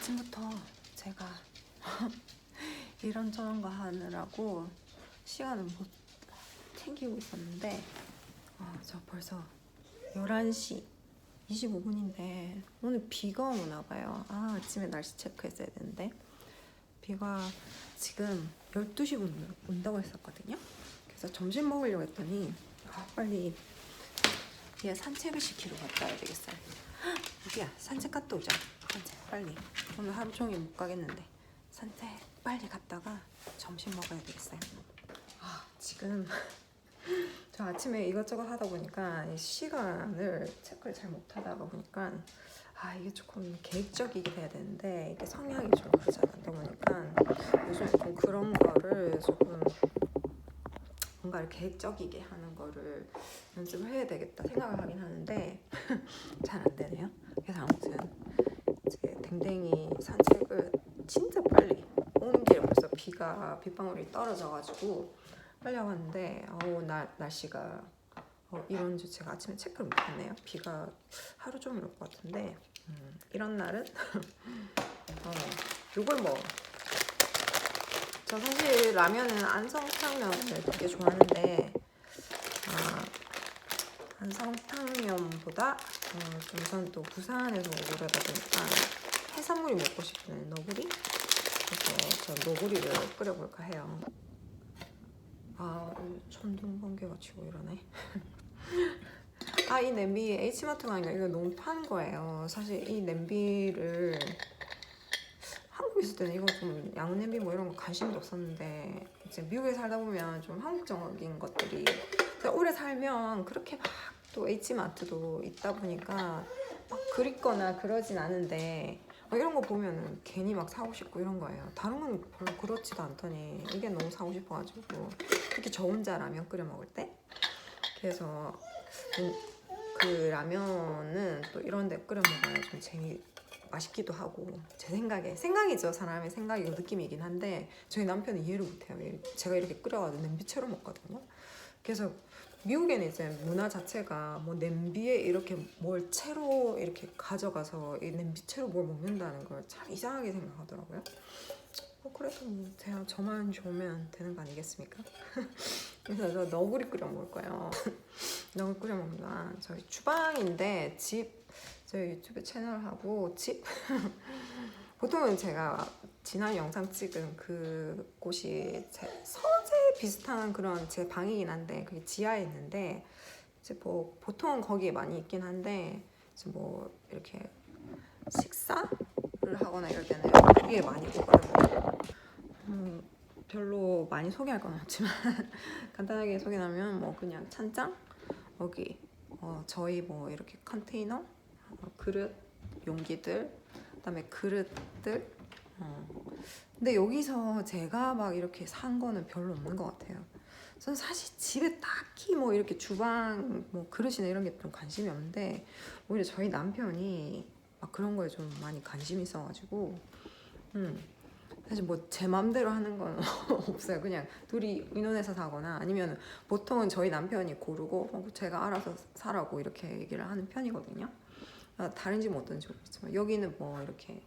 아침부터 제가 이런저런 거 하느라고 시간을 못 챙기고 있었는데 저 벌써 11시 25분인데 오늘 비가 오나 봐요. 아침에 날씨 체크했어야 되는데 비가 지금 12시 온다고 했었거든요. 그래서 점심 먹으려고 했더니 빨리 얘 산책을 시키러 갔다 와야 되겠어요. 유기야, 산책 갔다 오자. 산책 빨리. 오늘 하루 종일 못 가겠는데 산책 빨리 갔다가 점심 먹어야 되겠어요. 지금 저 아침에 이것저것 하다 보니까 시간을 체크를 잘 못하다가 보니까 이게 조금 계획적이게 돼야 되는데 이게 성향이 좀 그렇잖아. 그러다 보니까 요즘에 좀 그런 거를 조금 뭔가를 계획적이게 하는 거를 연습을 해야 되겠다 생각을 하긴 하는데 잘 안 되네요. 그래서 아무튼 이제 댕댕이 산책을 진짜 빨리 오는 길에 벌써 빗방울이 떨어져가지고 빨리 왔는데 날씨가 이런 줄 제가 아침에 체크를 못했네요. 비가 하루 종일 올 것 같은데 이런 날은 요걸 먹어. 저 사실 라면은 안성탕면을 되게 좋아하는데 안성탕면보다 우선 또 부산에서 오려다 보니까 해산물이 먹고 싶은 너구리? 그래서 저 너구리를 끓여볼까 해요. 천둥 번개가 치고 이러네. 이 냄비 H마트가 아니라 이거 너무 파는 거예요. 사실 이 냄비를 한국에 있을 때는 이거 좀 양냄비 뭐 이런 거 관심도 없었는데 이제 미국에 살다 보면 좀 한국적인 것들이 오래 살면 그렇게 막 또 H마트도 있다 보니까 막 그립거나 그러진 않은데 이런 거 보면 괜히 막 사고 싶고 이런 거예요. 다른 건 별로 그렇지도 않더니 이게 너무 사고 싶어가지고 특히 저 혼자 라면 끓여 먹을 때 그래서 그 라면은 또 이런 데 끓여 먹어야 좀 맛있기도 하고 제 생각이죠. 사람의 생각이고 느낌이긴 한데 저희 남편은 이해를 못해요. 제가 이렇게 끓여가지고 냄비채로 먹거든요. 그래서 미국에는 이제 문화 자체가 뭐 냄비에 이렇게 뭘 채로 이렇게 가져가서 이 냄비채로 뭘 먹는다는 걸 참 이상하게 생각하더라고요. 그래도 뭐 저만 좋으면 되는 거 아니겠습니까? 그래서 저 너구리 끓여 먹을 거예요. 너구리 끓여 먹는 저희 주방인데 저희 유튜브 채널하고 집 보통은 제가 지난 영상 찍은 그 곳이 서재 비슷한 그런 제 방이긴 한데 그게 지하에 있는데 이제 뭐 보통은 거기에 많이 있긴 한데 이제 뭐 이렇게 식사를 하거나 이럴 때는 거기에 많이 있거든요. 별로 많이 소개할 건 없지만 간단하게 소개하면 뭐 그냥 찬장 여기 저희 뭐 이렇게 컨테이너 그릇 용기들 그다음에 그릇들 근데 여기서 제가 막 이렇게 산 거는 별로 없는 것 같아요. 저는 사실 집에 딱히 뭐 이렇게 주방 뭐 그릇이나 이런 게 좀 관심이 없는데 오히려 저희 남편이 막 그런 거에 좀 많이 관심이 있어가지고 사실 뭐 제 맘대로 하는 건 없어요. 그냥 둘이 의논해서 사거나 아니면 보통은 저희 남편이 고르고 제가 알아서 사라고 이렇게 얘기를 하는 편이거든요. 다른 집은 어떤지 모르겠지만 여기는 뭐 이렇게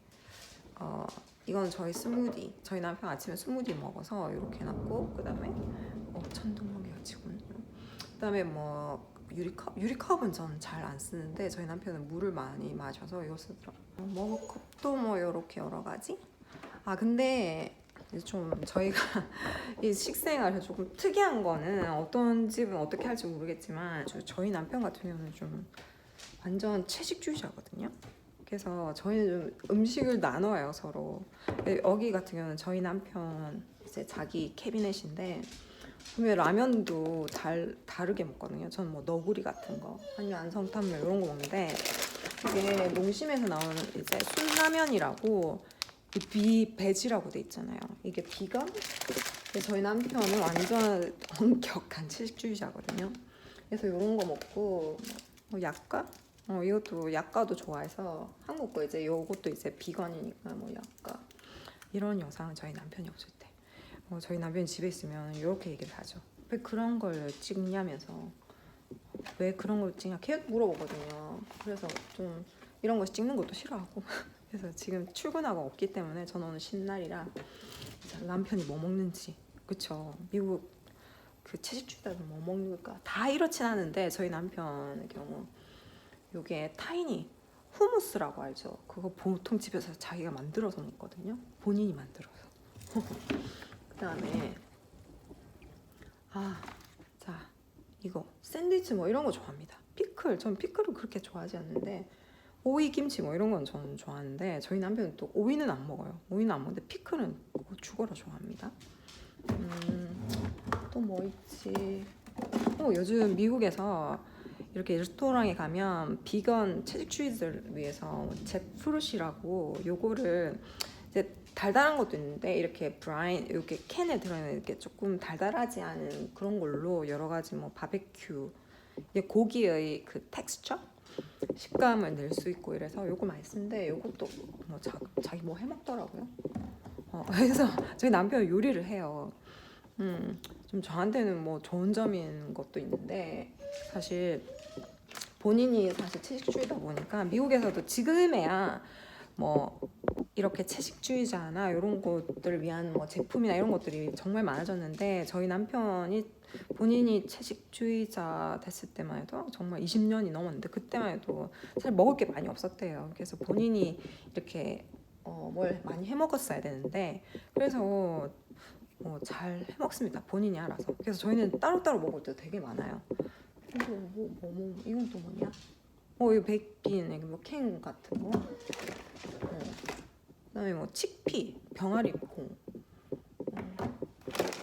이건 저희 남편 아침에 스무디 먹어서 이렇게 해놨고 그 다음에 천둥번개가 치고는 그 다음에 뭐 유리컵은 저는 잘 안 쓰는데 저희 남편은 물을 많이 마셔서 이거 쓰더라고요. 머그컵도 뭐 이렇게 여러 가지. 근데 좀 저희가 이 식생활에서 조금 특이한 거는 어떤 집은 어떻게 할지 모르겠지만 저희 남편 같은 경우는 좀 완전 채식주의자거든요. 그래서 저희는 좀 음식을 나눠요 서로. 여기 같은 경우는 저희 남편 이제 자기 캐비넷인데 보면 라면도 다르게 먹거든요. 저는 뭐 너구리 같은 거 아니면 안성탕면 이런 거 먹는데 이게 농심에서 나오는 이제 순라면이라고 비베지라고 돼 있잖아요. 이게 비건? 저희 남편은 완전 엄격한 채식주의자거든요. 그래서 이런 거 먹고 약과 이것도 약과도 좋아해서 한국 거 이제 요것도 이제 비건이니까 뭐 약과 이런 영상은 저희 남편이 없을 때 저희 남편이 집에 있으면 이렇게 얘기를 하죠. 왜 그런 걸 찍냐면서 왜 그런 걸 찍냐 계속 물어보거든요. 그래서 좀 이런 거 찍는 것도 싫어하고 그래서 지금 출근하고 없기 때문에 저는 오늘 신날이라 남편이 뭐 먹는지 그쵸 미국 그 채식주의자들 뭐 먹는가 다 이렇진 않은데 저희 남편의 경우 요게 타이니 후무스라고 알죠? 그거 보통 집에서 자기가 만들어서 먹거든요. 본인이 만들어서. 그다음에 자 이거 샌드위치 뭐 이런 거 좋아합니다. 피클 전 피클을 그렇게 좋아하지 않는데 오이 김치 뭐 이런 건 저는 좋아하는데 저희 남편은 또 오이는 안 먹어요. 오이는 안 먹는데 피클은 죽어라 좋아합니다. 또 뭐 있지? 요즘 미국에서 이렇게 레스토랑에 가면 비건 채식주의자를 위해서 잭프루시라고 요거를 이제 달달한 것도 있는데 이렇게 브라인 이렇게 캔에 들어있는 이렇게 조금 달달하지 않은 그런 걸로 여러 가지 뭐 바베큐 고기의 그 텍스처 식감을 낼 수 있고 이래서 요거 맛있는데 요것도 뭐 자기 뭐 해먹더라고요. 그래서 저희 남편이 요리를 해요. 좀 저한테는 뭐 좋은 점인 것도 있는데 사실 본인이 사실 채식주의다 보니까 미국에서도 지금에야 뭐 이렇게 채식주의자나 이런 것들을 위한 뭐 제품이나 이런 것들이 정말 많아졌는데 저희 남편이 본인이 채식주의자 됐을 때만 해도 정말 20년이 넘었는데 그때만 해도 사실 먹을 게 많이 없었대요. 그래서 본인이 이렇게 뭘 많이 해 먹었어야 되는데 그래서 잘 해 먹습니다. 본인이 알아서. 그래서 저희는 따로따로 먹을 때 되게 많아요. 이거 이건 또 뭐냐? 이거 백빈 뭐캔 같은 거. 그다음에 뭐 칙피, 병아리콩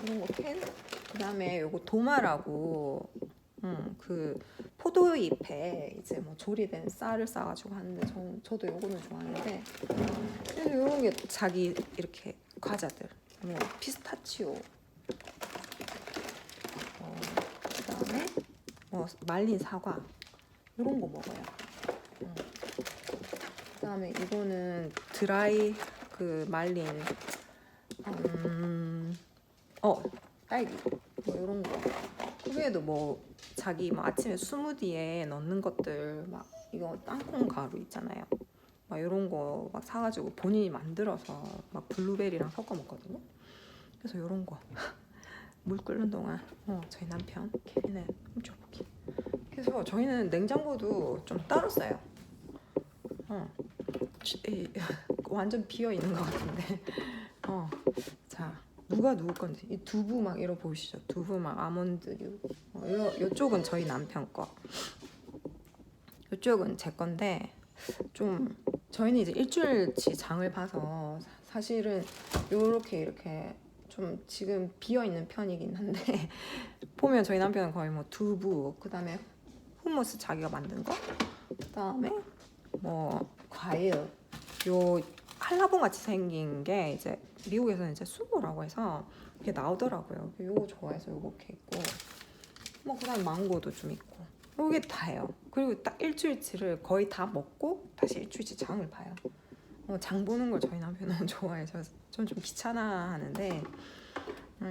이런 거 캔. 그다음에 요거 도마라고 그 포도잎에 이제 뭐 조리된 쌀을 싸가지고 하는데 저도 요거는 좋아하는데 그래서 요런 게 자기 이렇게 과자들 뭐 피스타치오 그다음에 뭐 말린 사과 이런 거 먹어요. 그다음에 이거는 드라이 그 말린 딸기 뭐 이런 거. 그 외에도 뭐 자기 뭐 아침에 스무디에 넣는 것들 막 이거 땅콩 가루 있잖아요. 막 이런 거 막 사가지고 본인이 만들어서 막 블루베리랑 섞어 먹거든요. 그래서 이런 거 물 끓는 동안 저희 남편 걔는 훔쳐보기. 그래서 저희는 냉장고도 좀 따로 써요. 완전 비어 있는 것 같은데. 자 누가 누구 건지 이 두부 막 이러 보이시죠? 두부 막 아몬드류. 이쪽은 저희 남편 거. 이쪽은 제 건데 좀 저희는 이제 일주일치 장을 봐서 사실은 이렇게 좀 지금 비어 있는 편이긴 한데 보면 저희 남편은 거의 뭐 두부 그다음에 hummus 자기가 만든 거 그다음에 뭐 과일 요 한라봉 같이 생긴 게 이제 미국에서는 이제 수모라고 해서 이게 나오더라고요. 요거 좋아해서 요거 이렇게 있고 뭐 그다음 망고도 좀 있고 요게 다예요. 그리고 딱 일주일치를 거의 다 먹고 다시 일주일치 장을 봐요. 장 보는 걸 저희 남편은 좋아해서 좀 귀찮아하는데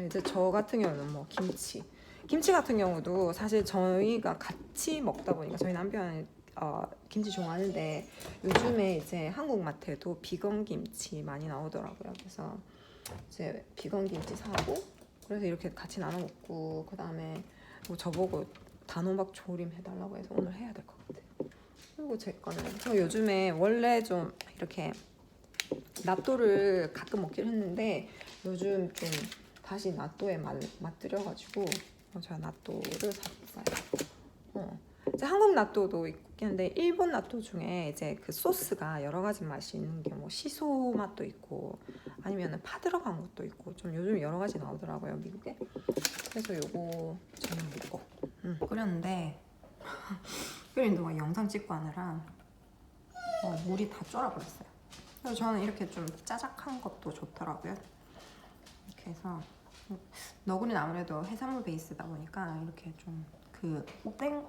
이제 저 같은 경우는 뭐 김치 같은 경우도 사실 저희가 같이 먹다 보니까 저희 남편은 김치 좋아하는데 요즘에 이제 한국 마트에도 비건 김치 많이 나오더라고요. 그래서 이제 비건 김치 사고 그래서 이렇게 같이 나눠 먹고 그다음에 뭐 저보고 단호박 조림 해달라고 해서 오늘 해야 될 것 같아요. 그리고 제 거는 저 요즘에 원래 좀 이렇게 나또를 가끔 먹긴 했는데 요즘 좀 다시 나또에 맛들여가지고 제가 나또를 샀어요. 이제 한국 나또도 있긴 한데 일본 나또 중에 이제 그 소스가 여러 가지 맛이 있는 게 뭐 시소 맛도 있고 아니면은 파 들어간 것도 있고 좀 요즘 여러 가지 나오더라고요 미국에. 그래서 요거 저는 먹고 끓였는데 끓인 동안 영상 찍고 하느라 물이 다 쫄아버렸어요. 그래서 저는 이렇게 좀 짜작한 것도 좋더라고요. 이렇게 해서 너구리는 아무래도 해산물 베이스다 보니까 이렇게 좀 그 오뎅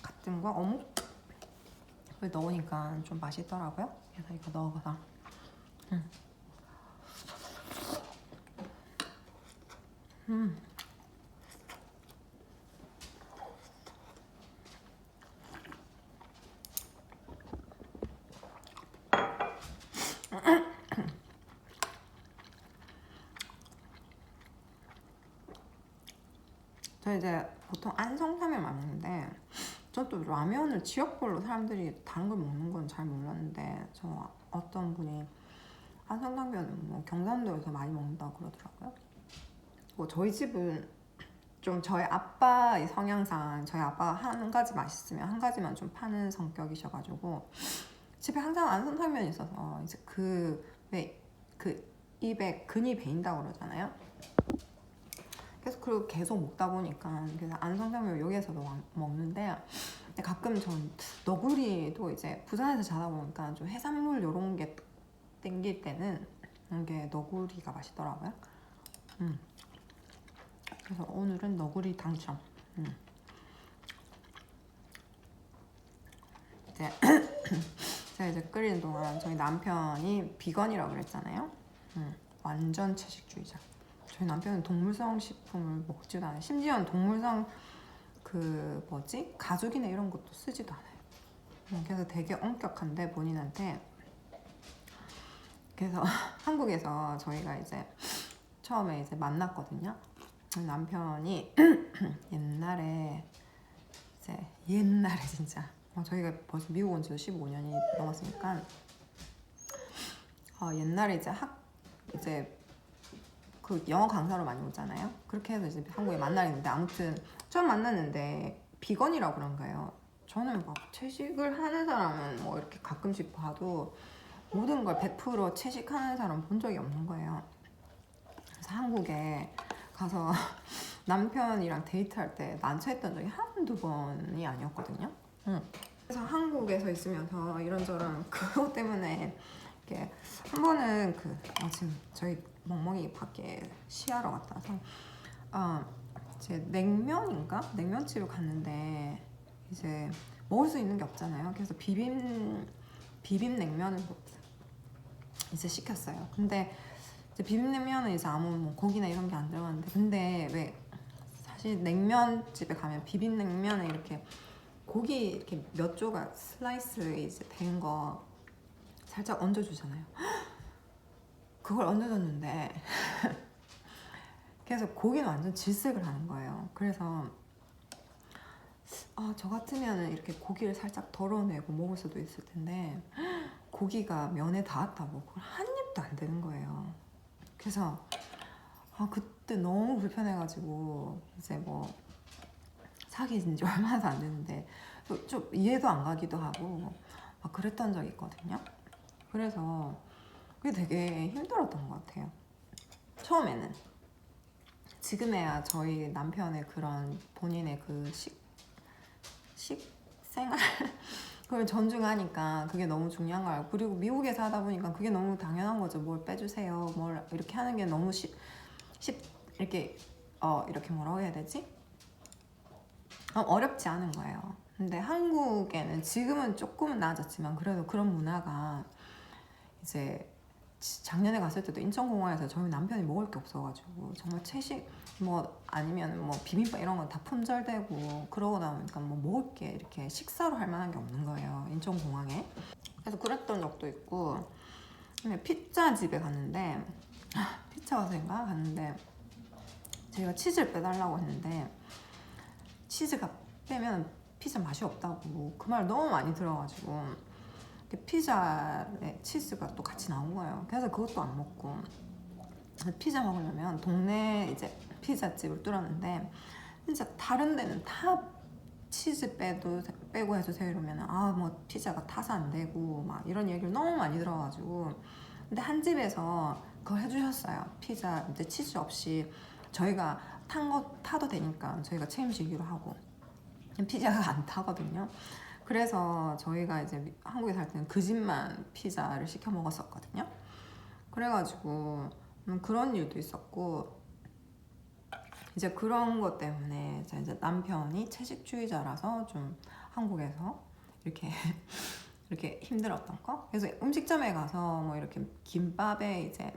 같은 거 어묵을 넣으니까 좀 맛있더라고요. 그래서 이거 넣어서 저 이제 보통 안성탕면 먹는데 전 또 라면을 지역별로 사람들이 다른 걸 먹는 건 잘 몰랐는데 저 어떤 분이 안성탕면은 뭐 경상도에서 많이 먹는다고 그러더라고요. 뭐 저희 집은 좀 저희 아빠의 성향상 저희 아빠가 한 가지 맛있으면 한 가지만 좀 파는 성격이셔가지고 집에 항상 안성탕면이 있어서 이제 그 입에 근이 배인다고 그러잖아요. 그래서 그리고 계속 먹다 보니까 그래서 안성탕면 여기에서도 먹는데 가끔 전 너구리도 이제 부산에서 자다 보니까 좀 해산물 이런 게 땡길 때는 이게 너구리가 맛있더라고요. 그래서 오늘은 너구리 당첨. 이제 제가 이제 끓이는 동안 저희 남편이 비건이라고 그랬잖아요. 완전 채식주의자. 저희 남편은 동물성 식품을 먹지도 않아요. 심지어 동물성 그 뭐지? 가죽이나 이런 것도 쓰지도 않아요. 그래서 되게 엄격한데 본인한테. 그래서 한국에서 저희가 이제 처음에 이제 만났거든요. 남편이 옛날에 진짜 저희가 벌써 미국 온 지 15년이 넘었으니까 옛날에 이제 그 영어 강사로 많이 오잖아요. 그렇게 해서 이제 한국에 만나는데 아무튼 처음 만났는데 비건이라고 그런 거예요. 저는 막 채식을 하는 사람은 뭐 이렇게 가끔씩 봐도 모든 걸 100% 채식하는 사람 본 적이 없는 거예요. 그래서 한국에 가서 남편이랑 데이트할 때 난처했던 적이 한두 번이 아니었거든요. 그래서 한국에서 있으면서 이런저런 그것 때문에 이렇게 한 번은 지금 저희 멍멍이 밖에 시야로 갔다 와서 이제 냉면집을 갔는데 이제 먹을 수 있는 게 없잖아요. 그래서 비빔냉면을 이제 시켰어요. 근데 이제 비빔냉면은 이제 아무 뭐 고기나 이런 게 안 들어갔는데 근데 왜 사실 냉면집에 가면 비빔냉면에 이렇게 고기 이렇게 몇 조각 슬라이스 이제 된 거 살짝 얹어주잖아요. 그걸 얹어줬는데 그래서 고기는 완전 질색을 하는 거예요. 그래서 저 같으면 이렇게 고기를 살짝 덜어내고 먹을 수도 있을 텐데 고기가 면에 닿았다고 그걸 한 입도 안 되는 거예요. 그래서 그때 너무 불편해가지고 이제 뭐 사귄 지 얼마나 안 됐는데 좀 이해도 안 가기도 하고 막 그랬던 적이 있거든요. 그래서 그게 되게 힘들었던 것 같아요. 처음에는. 지금에야 저희 남편의 그런 본인의 그 식생활 그걸 존중하니까 그게 너무 중요한 거예요. 그리고 미국에서 하다 보니까 그게 너무 당연한 거죠. 뭘 빼주세요. 뭘 이렇게 하는 게 너무 이렇게 이렇게 뭐라고 해야 되지? 어렵지 않은 거예요. 근데 한국에는 지금은 조금은 나아졌지만 그래도 그런 문화가 이제 작년에 갔을 때도 인천공항에서 저희 남편이 먹을 게 없어가지고 정말 채식 뭐 아니면 뭐 비빔밥 이런 건 다 품절되고 그러고 나니까 뭐 먹을 게 이렇게 식사로 할 만한 게 없는 거예요. 인천공항에. 그래서 그랬던 적도 있고 피자 집에 갔는데 피자헛인가 갔는데 저희가 치즈를 빼달라고 했는데 치즈가 빼면 피자 맛이 없다고 그 말 너무 많이 들어가지고 피자에 치즈가 또 같이 나온 거예요. 그래서 그것도 안 먹고 피자 먹으려면 동네 이제 피자집을 뚫었는데 진짜 다른 데는 다 치즈 빼고 해주세요 이러면 뭐 피자가 타서 안 되고 막 이런 얘기를 너무 많이 들어가지고 근데 한 집에서 그걸 해주셨어요. 피자 이제 치즈 없이 저희가 타도 되니까 저희가 책임지기로 하고 피자가 안 타거든요. 그래서 저희가 이제 한국에 살 때는 그 집만 피자를 시켜 먹었었거든요. 그래가지고 그런 일도 있었고 이제 그런 것 때문에 이제 남편이 채식주의자라서 좀 한국에서 이렇게 힘들었던 거. 그래서 음식점에 가서 뭐 이렇게 김밥에 이제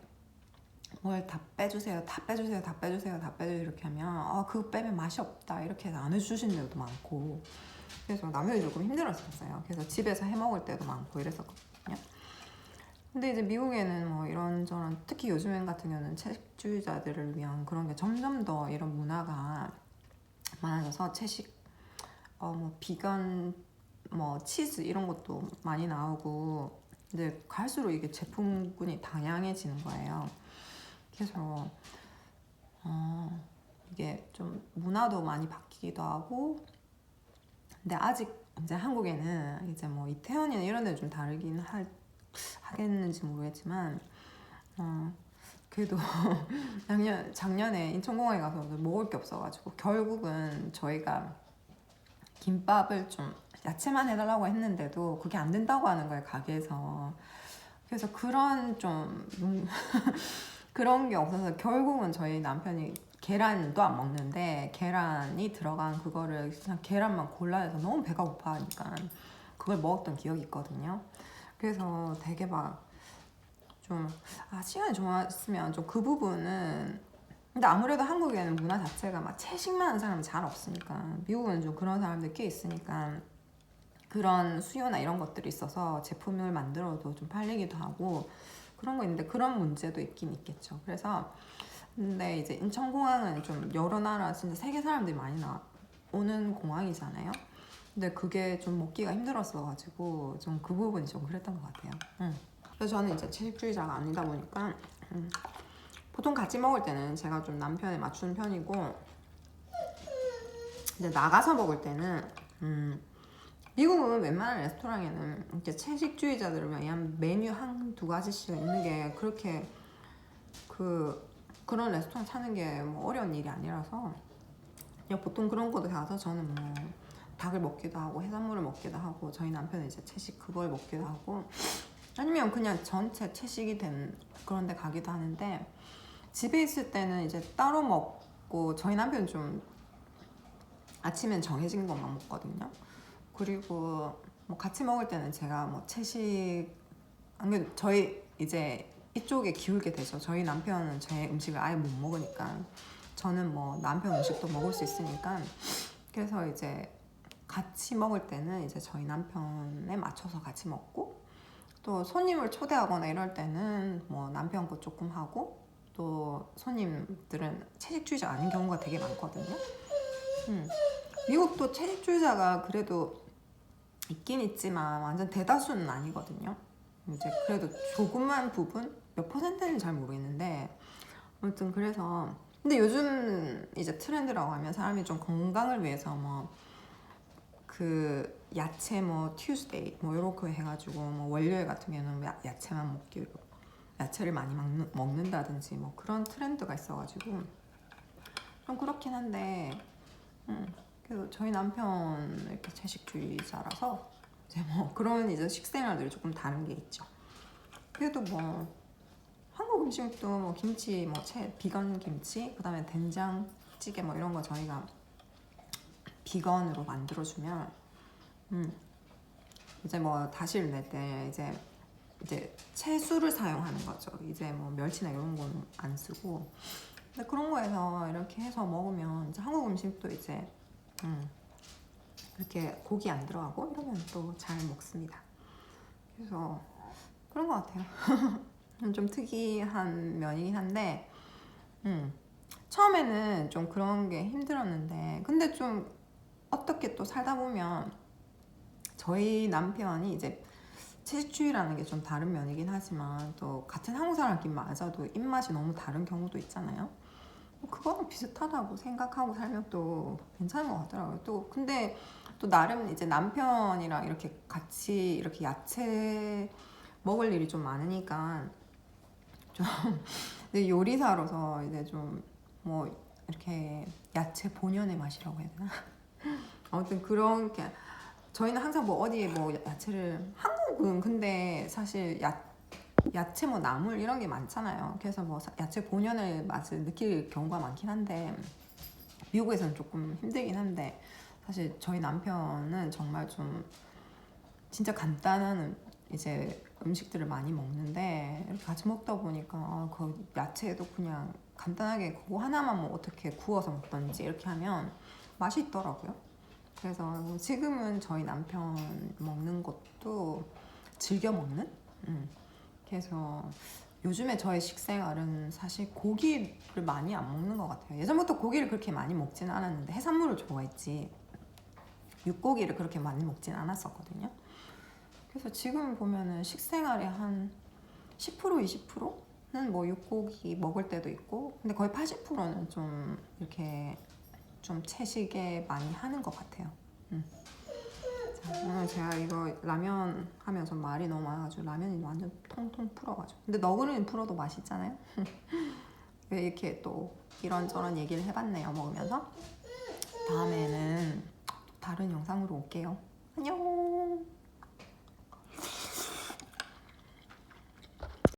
뭘 다 빼주세요 이렇게 하면 그거 빼면 맛이 없다 이렇게 해서 안 해주시는 데도 많고 그래서 남편이 조금 힘들었었어요. 그래서 집에서 해 먹을 때도 많고 이랬었거든요. 근데 이제 미국에는 뭐 이런저런 특히 요즘엔 같은 경우는 채식주의자들을 위한 그런 게 점점 더 이런 문화가 많아져서 채식 뭐 비건 뭐 치즈 이런 것도 많이 나오고 근데 갈수록 이게 제품군이 다양해지는 거예요. 그래서 이게 좀 문화도 많이 바뀌기도 하고 근데 아직 이제 한국에는 이제 뭐 이태원이나 이런 데 좀 다르긴 하겠는지 모르겠지만 그래도 작년에 인천공항에 가서 먹을 게 없어가지고 결국은 저희가 김밥을 좀 야채만 해달라고 했는데도 그게 안 된다고 하는 거예요, 가게에서. 그래서 그런 좀 그런 게 없어서 결국은 저희 남편이 계란도 안 먹는데 계란이 들어간 그거를 그냥 계란만 골라내서 너무 배가 고파하니까 그걸 먹었던 기억이 있거든요. 그래서 되게 막 좀 시간이 좋았으면 좀 그 부분은 근데 아무래도 한국에는 문화 자체가 막 채식만 하는 사람이 잘 없으니까 미국은 좀 그런 사람들 꽤 있으니까 그런 수요나 이런 것들이 있어서 제품을 만들어도 좀 팔리기도 하고 그런 거 있는데 그런 문제도 있긴 있겠죠. 그래서 근데 이제 인천공항은 좀 여러 나라 진짜 세계 사람들이 많이 오는 공항이잖아요. 근데 그게 좀 먹기가 힘들었어가지고 좀 그 부분이 좀 그랬던 것 같아요. 그래서 저는 이제 채식주의자가 아니다 보니까 보통 같이 먹을 때는 제가 좀 남편에 맞추는 편이고 이제 나가서 먹을 때는 미국은 웬만한 레스토랑에는 이렇게 채식주의자들을 위한 메뉴 한두 가지씩 있는 게 그렇게 그런 레스토랑 찾는 게 뭐 어려운 일이 아니라서 그냥 보통 그런 곳에 가서 저는 뭐 닭을 먹기도 하고 해산물을 먹기도 하고 저희 남편은 이제 채식 그걸 먹기도 하고 아니면 그냥 전체 채식이 된 그런 데 가기도 하는데 집에 있을 때는 이제 따로 먹고 저희 남편은 좀 아침엔 정해진 것만 먹거든요. 그리고 뭐 같이 먹을 때는 제가 뭐 채식 안 그래도 저희 이제 이쪽에 기울게 되죠. 저희 남편은 제 음식을 아예 못 먹으니까 저는 뭐 남편 음식도 먹을 수 있으니까 그래서 이제 같이 먹을 때는 이제 저희 남편에 맞춰서 같이 먹고 또 손님을 초대하거나 이럴 때는 뭐 남편 거 조금 하고 또 손님들은 채식주의자 아닌 경우가 되게 많거든요. 미국도 채식주의자가 그래도 있긴 있지만 완전 대다수는 아니거든요. 이제 그래도 조그만 부분 몇 퍼센트는 잘 모르겠는데 아무튼 그래서 근데 요즘 이제 트렌드라고 하면 사람이 좀 건강을 위해서 뭐 그 야채 뭐 튜스데이 뭐 이렇게 해가지고 뭐 월요일 같은 경우는 야채만 먹기로 야채를 많이 먹는다든지 뭐 그런 트렌드가 있어가지고 좀 그렇긴 한데 그래도 저희 남편 이렇게 채식주의자라서 이제 뭐 그런 이제 식생활들이 조금 다른 게 있죠. 그래도 뭐 한국 음식도 뭐 김치 뭐 비건 김치 그다음에 된장찌개 뭐 이런 거 저희가 비건으로 만들어주면 이제 뭐 다시를 낼 때 이제 채수를 사용하는 거죠. 이제 뭐 멸치나 이런 건 안 쓰고 근데 그런 거에서 이렇게 해서 먹으면 이제 한국 음식도 이제 이렇게 고기 안 들어가고 이러면 또 잘 먹습니다. 그래서 그런 것 같아요. 좀 특이한 면이긴 한데 처음에는 좀 그런 게 힘들었는데 근데 좀 어떻게 또 살다 보면 저희 남편이 이제 채식주의라는 게 좀 다른 면이긴 하지만 또 같은 한국 사람끼리 맞아도 입맛이 너무 다른 경우도 있잖아요. 그거는 비슷하다고 생각하고 살면 또 괜찮은 것 같더라고요. 또 근데 또 나름 이제 남편이랑 이렇게 같이 이렇게 야채 먹을 일이 좀 많으니까 좀 요리사로서 이제 좀 뭐 이렇게 야채 본연의 맛이라고 해야 되나? 아무튼 그런 게 저희는 항상 뭐 어디에 뭐 야채를 한국은 근데 사실 야채 뭐 나물 이런 게 많잖아요. 그래서 뭐 야채 본연의 맛을 느낄 경우가 많긴 한데 미국에서는 조금 힘들긴 한데 사실 저희 남편은 정말 좀 진짜 간단한 이제 음식들을 많이 먹는데 이렇게 같이 먹다 보니까 그 야채도 그냥 간단하게 그거 하나만 뭐 어떻게 구워서 먹던지 이렇게 하면 맛이 있더라고요. 그래서 지금은 저희 남편 먹는 것도 즐겨 먹는? 그래서 요즘에 저의 식생활은 사실 고기를 많이 안 먹는 것 같아요. 예전부터 고기를 그렇게 많이 먹지는 않았는데 해산물을 좋아했지 육고기를 그렇게 많이 먹진 않았었거든요. 그래서 지금 보면은 식생활의 한 10% 20%는 뭐 육고기 먹을 때도 있고 근데 거의 80%는 좀 이렇게 좀 채식에 많이 하는 것 같아요. 자, 오늘 제가 이거 라면 하면서 말이 너무 많아가지고 라면이 완전 통통 풀어가지고 근데 너구리는 풀어도 맛있잖아요. 왜 이렇게 또 이런저런 얘기를 해봤네요 먹으면서. 다음에는 다른 영상으로 올게요. 안녕.